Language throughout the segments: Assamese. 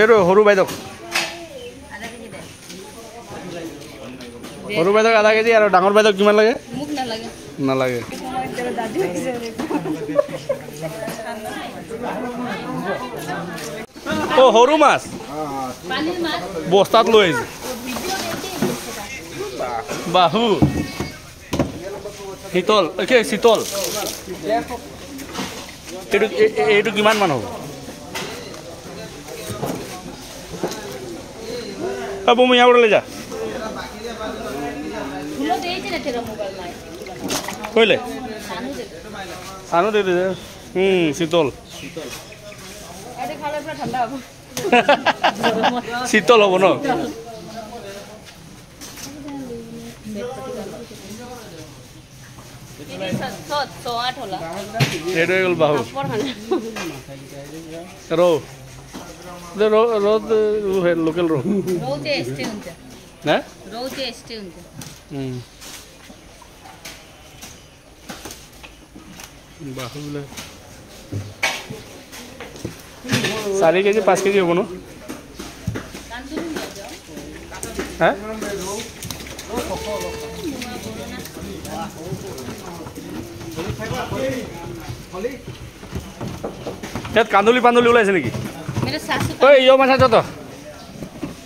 এইটো সৰু বাইদেউক সৰু বাইদেউক আধা কেজি আৰু ডাঙৰ বাইদেউক কিমান লাগে নালাগে ও সৰু মাছ বস্তাত লৈ আহিছে বাহু শীতল শীতল এইটো কিমান মান হ'ব বমি ইয়াৰ পৰা লৈ যা কইলে সানু দে দে শীতল শীতল হ'ব ন এইটো হৈ গ'ল বাহু ৰৌ লোকেল রো বাহুলে 4 কেজি 5 কেজি হব ন হ্যাঁ ইয়াত কান্দুলি পান্দুলি ওলাইছে নেকি ওই ইয়ো মাছ আছে তো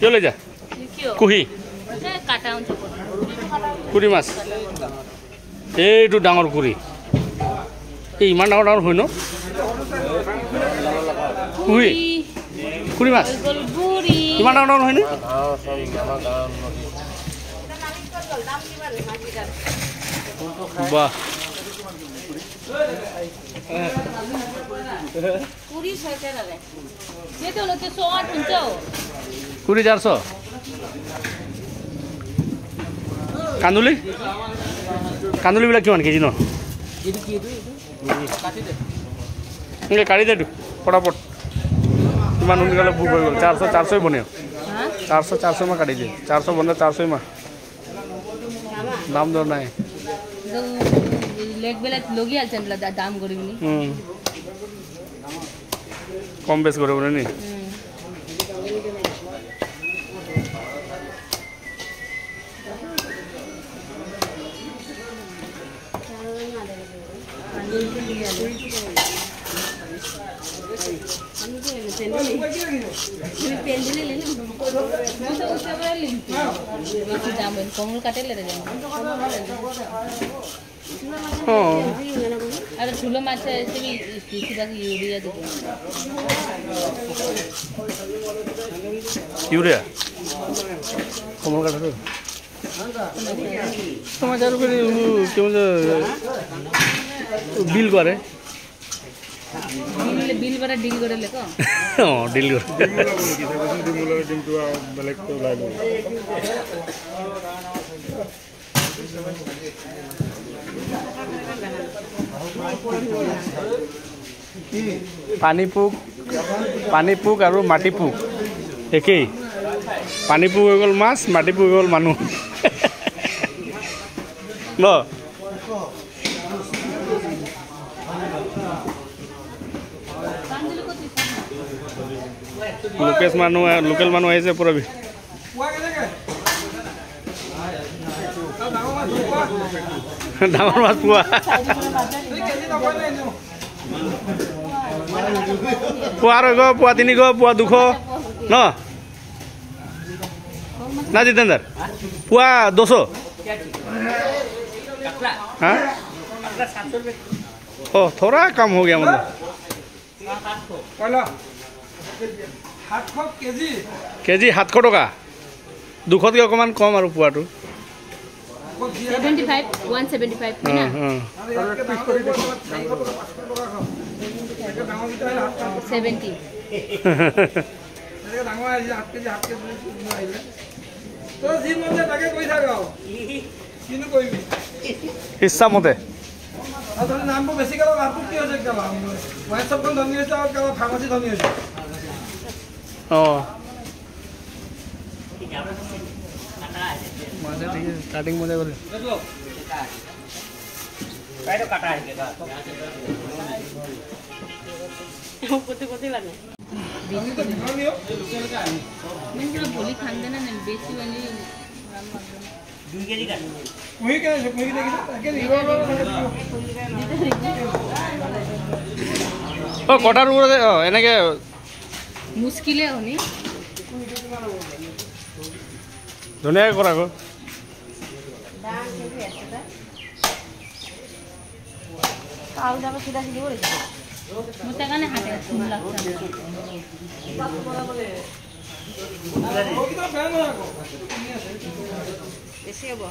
ইয়ো লৈ যা কুহি কুৰি মাছ এইটো ডাঙৰ কুৰি এই ইমান ডাঙৰ ডাঙৰ হয় ন কুহি কুৰি মাছ ইমান ডাঙৰ ডাঙৰ হয় নে বাহ কুড়ি 400 কান্দুলি কান্দুলি বিলাক কিমান কেজি ন কাটি দে ফটাফট কিমান সোনকালে বুক হৈ গ'ল 400 বনে 400 মা কাটি দিয়ে 400 বনে 400 মা দাম দৰ নাই লেগ বেলা লগি আলছেন দাম করিবনি কম বেশ করব না নি কমল কাটেলে রে अरे ठुलो माछा ऐसे भी किसी यूरिया दे यूरिया कमल काट समाचार করে কেমন বিল করে বিল বারে ডিল করে লেখো ডিল করে ডিমটো বেলেগ তো লাইব পানী পোক আৰু মাটি পোক একেই পানী পোক হৈ গ'ল মাছ মাটি পোক হৈ গ'ল মানুহ ন লোকেল মানুহ আহিছে পুৰা ডাঙৰ মাছ পোৱা পোৱা 200 পোৱা 300 পোৱা 200 ন না जितेंद्र পোৱা 200 हाँ ओ थोड़ा कम हो गया मतलब केजी 700 टका 200 के অকমান কম আৰু পোৱাটো 75 175 है ना 70 हिस्सा मते नामটো বেছি গেল লাভটো কি হৈছে গেল হোৱাটছআপখন ধনী হৈছে আৰু গেল ফাৰ্মাসি ধনী হৈছে माने ठीक है स्टार्टिंग मजा करे काटो काटा है के कोते कोते लाने मैं जब बोली खाने ना नहीं बेची वाली 2 केजी का मुही के देखिस ताके निरो ও কটার উপরে এনেকে मुश्किल है होनी ধুনীয়াকৈ কৰা গো मुझे कहने हाथे लगता কিটা বেয়া নহয় আকৌ বেছি হ'ব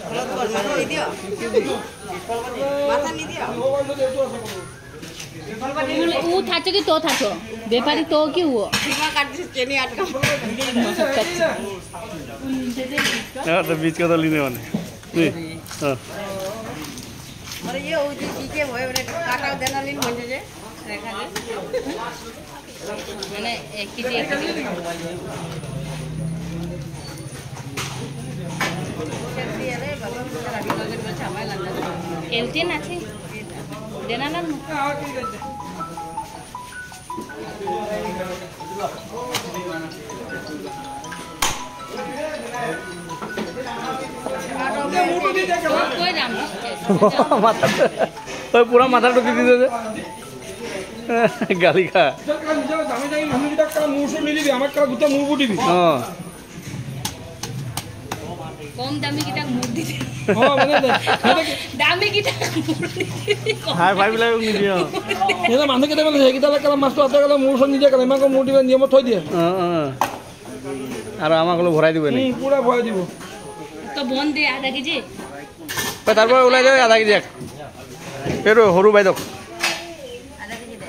অলপ মাথা নিদিও মাথা নিদিও वो था कि तो था तो व्यापारी तो क्यों हुआ सीमा काट दिस चेनी अटका तो बीच का तो लेने वाले हाँ अरे ये हो जी के भयो भने काटा देना लिन भन्छ जे रेखा जे मैंने 1 केजी 1 केजी सेफ्टी अरे बाबा राखी लगन में छामाय लागला केलते ना छे देना ना कोई दाम মাথা ওই পুরা মাথাটা দিয়ে দিতে গালি খা নিজৰ দামী দামী মানুহকেইটাক কালা মূৰ চুৰ নিদিবি আমাক কালা গোটেই মূৰবোৰ দিবি অঁ कम दामी की तक मूड दी মানে दामी की तक হাই ফাই বিলাক নিদিয়ে অঁ এটা মানুহকেইটা মানে সেইকেইটা কালা মাছটো আটা কালা মূৰ চুৰ নিদিয়ে কালা ইমানকৈ মূৰ দিবা নিয়মত থৈ দিয়ে অঁ অঁ আৰু আমাক অলপ ভৰাই দিব নেকি পুৰা ভৰাই দিব तो बन दे आधा केजी তাৰপৰা ওলাই যায় আধা কেজি এইটো সৰু বাইদেউক आधा केजी दे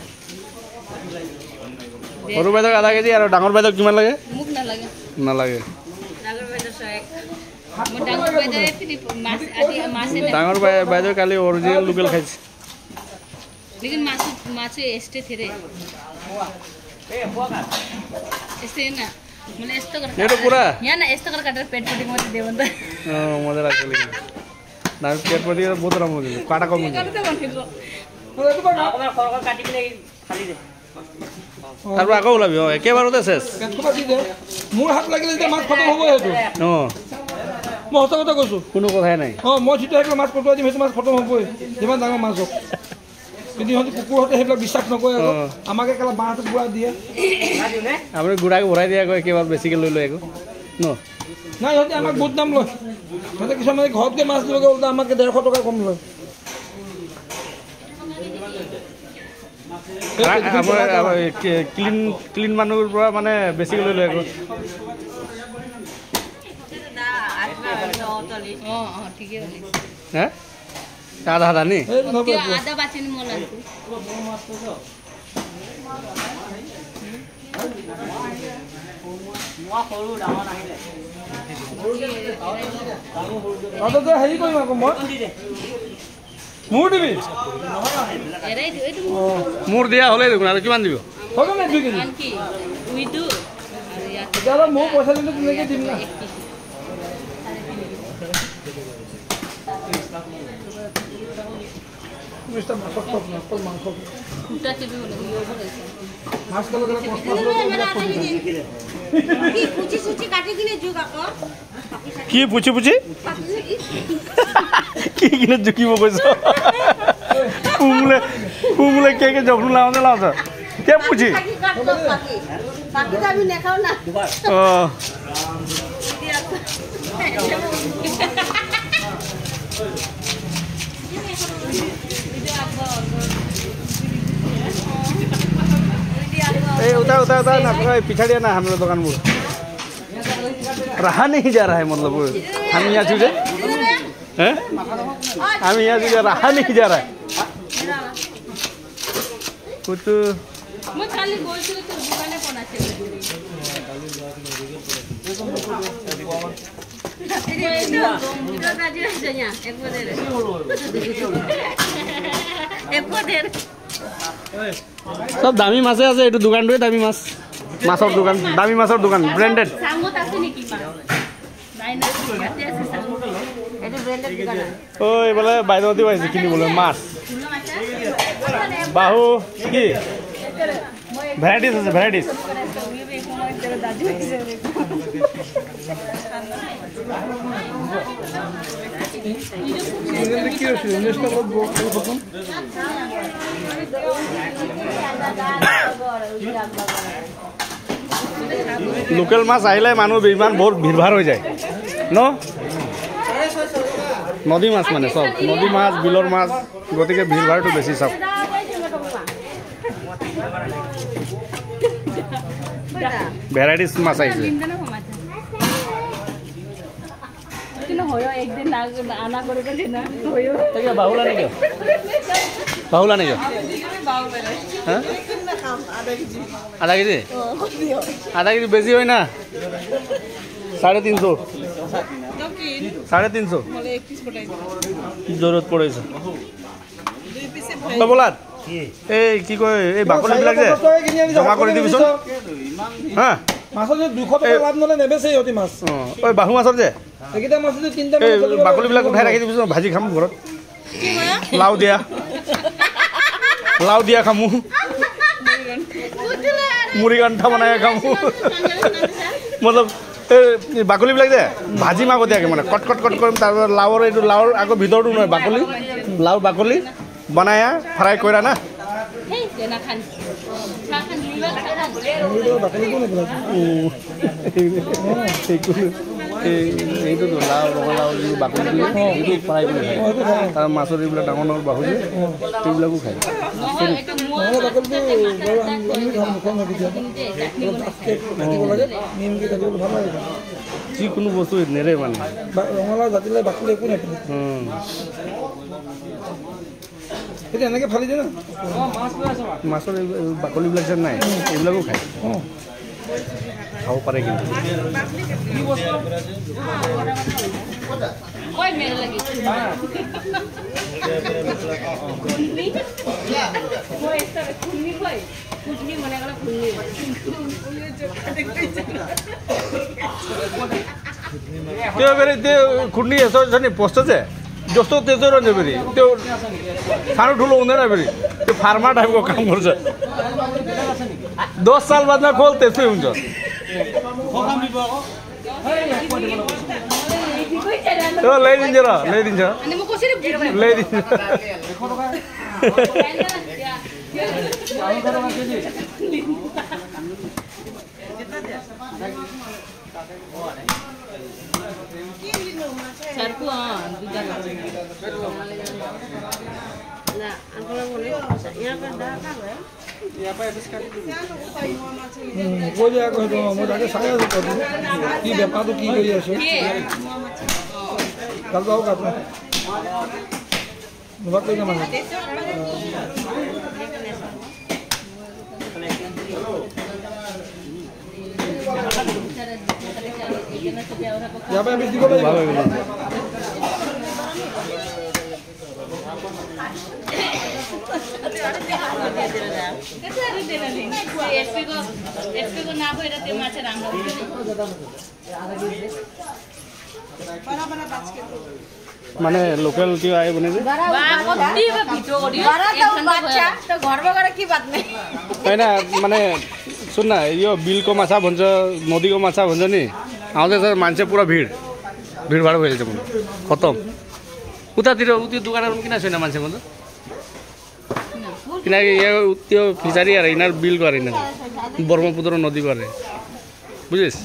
সৰু বাইদেউক আধা কেজি আৰু ডাঙৰ বাইদেউক কিমান লাগে मुख ना लगे নালাগে ডাঙৰ বাইদেউ 101 मैं डांगो पे दे फिर मास आदि मासे ने ডাঙৰ বাইদেউ কালি অৰিজিনেল লোকেল খাইছে लेकिन मासे मासे एस्टे थे रे एस्टे ना मैंने एस्तो कर ये तो पूरा यहाँ ना एस्तो कर काटर पेट पटी मत दे बंदा অঁ মজা লাগছে লেকিন না পেট পটি বহুত আরাম হৈ গ'ল কাটা কম হৈ গ'ল অকমান খৰখৰ কাটি পিনে খালি দে তাৰপৰা আকৌ ওলাবি অঁ একেবাৰতে চেছ পেটটো দি দে মোৰ হাত লাগিলে যেতিয়া মাছ খতম হ'ব সেইটো অঁ মই সঁচা কথা কৈছোঁ কোনো কথাই নাই অঁ মই যিটো সেইবিলাক মাছ কটোৱাই দিম সেইটো মাছ খতম হ'বই যিমান ডাঙৰ মাছ হওক কিন্তু সিহঁতি কুকুৰহঁতে সেইবিলাক বিশ্বাস নকৰে আকৌ আমাকে কেলা বাঁহটো বুঢ়া দিয়ে আপুনি গুড়াকে ভৰাই দিয়ে আকৌ একেবাৰে বেছিকৈ লৈ লয় আকৌ ন নাই সিহঁতে আমাক বহুত দাম লয় সিহঁতে কিছুমানে ঘৰত গৈ মাছ দিবগৈ ওলটা আমাক 150 টকা কম লয় আমাৰ ক্লিন মানুহৰ পৰা মানে বেছিকৈ লৈ লয় আকৌ हां हां ठीक है बोली হে আধা আধা নি সেইটো নহয় क्या आधा बाची ने मोला মই সৰু ডাঙৰ নাহিলে তাতে হেৰি কৰিম আকৌ মই মোৰ দিবি एरे एतु মোৰ দিয়া হ'লেই দেখোন আৰু কিমান দিব হ'ব নে 2 কেজি मान की उइदु अरे यार তেতিয়াহ'লে মোৰ পইচা দিলে তেনেকৈ দিম না মিষ্টাৰ মাছৰ টপ না অকল মাংস कुटा से भी बोले यो बोले মাছ খালে কেলা কষ্ট কি কুচি সুচি কাটি কিনে যোগ আকৌ কি পুছি পুছি কি কিনে জুকিব কৈছ কুমলে কে জখনু লাওনে লাওছ কে পুছি বাকি তো আমি নেখাও না অঁ उता उता उता ना पिछाड़िया ना हमारे दुकान वो रहा नहीं जा रहा है मतलब हम यहाँ चीज़ें हैं हम यहाँ चीज़ें रहा नहीं जा रहा है कुछ मैं खाली बोल तो दुकाने कोना से सब दामी माछे আছে এইটো দোকানটোৱে দামী মাছ মাছৰ দোকান দামী মাছৰ দোকান ব্র্যান্ডেড सांगोत আছে নেকি মাছ নাই না ইয়াতে আছে सांगोत এটো ব্র্যান্ডেড দোকান ও এইবলে বাইদেউতি পাইছে কিনিবলৈ মাছ ফুলো মাছ বাহু কি ভ্যারাইটিস আছে ভ্যারাইটিস কি আছে ইংলিশটা প্রথম লোকেল মাছ আহিলে মানুহ ইমান বহুত ভিৰ ভাৰ হৈ যায় ন নদী মাছ মানে চব নদী মাছ বিলৰ মাছ গতিকে ভিৰ ভাৰটো বেছি চাওক ভ্যারাইটিস মাছ আহিছে বাহুলা নেকি বাহুলা নেকি হ্যাঁ আধা কেজি বেশি হয় না 350 350 জরুরত পড়েছে বলাত এই কি কয় এই বাকলিবিলাক যে জমা কৰি দিবিচোন হ্যাঁ মাছৰ 200 টকা লাভ নলে নেবেছে ইহতি মাছ ওই বাহু মাছৰ যে একিটা মাছ যদি তিনটা এই বাকলিবিলাক উঠাই ৰাখি দিবিচোন ভাজি খাম ঘৰত লাউ দিয়া খামু মুড়ি গান্ঠা বনাই খামু মতলব এই বাকলিবিলাক যে ভাজি মাগ দিয়াকে মানে কট কট কট কৰিম তাৰপিছত লাউৰ এইটো লাউৰ আকৌ ভিতৰটো নহয় বাকলি লাউ বাকলি বনাই ফ্ৰাই কৰা না এইটো লাউ ৰঙালাউ যিটো বাকলি দিয়ে সেইটো ফ্ৰাই কৰি খায় তাৰ মাছৰ এইবিলাক ডাঙৰ ডাঙৰ বাহু যে সেইবিলাকো খায় যিকোনো বস্তু নেৰে মানে ৰঙালাউ জাতিলে বাকলি একো নেপেলে এটা এনেকে ফালি দিয়ে না মাছৰ বাকলিবিলাক যে নাই এইবিলাকো খায় খাব পাৰে কিন্তু खुंडी पोस्ट से जस्तो तेजो रहे फेरि त्यो सानो ठुलो हुँदैन फेरि त्यो फार्मा टाइपको काम गर्छ 10 साल बादमा खोल त्यस्तै हुन्छ ल्याइदिन्छ र ल्याइदिन्छ কি বেপাৰটো কি কৰি আছো কাল যাও কাপড় মানে দিব মানে লোকেল কি আই বনে যে होइन माने सुन न यो बिलको माछा भन्छ नदीको माछा भन्छ नि आउँदैछ मान्छे पुरा भिडभाड भइरहेछ भने खतम उतातिर त्यो दोकानहरू किन छैन मान्छे भन्छ किनकि यहाँ त्यो फिसारी अरे यिनीहरू बिल गरे ब्रह्मपुत्र नदी गरे बुझिस्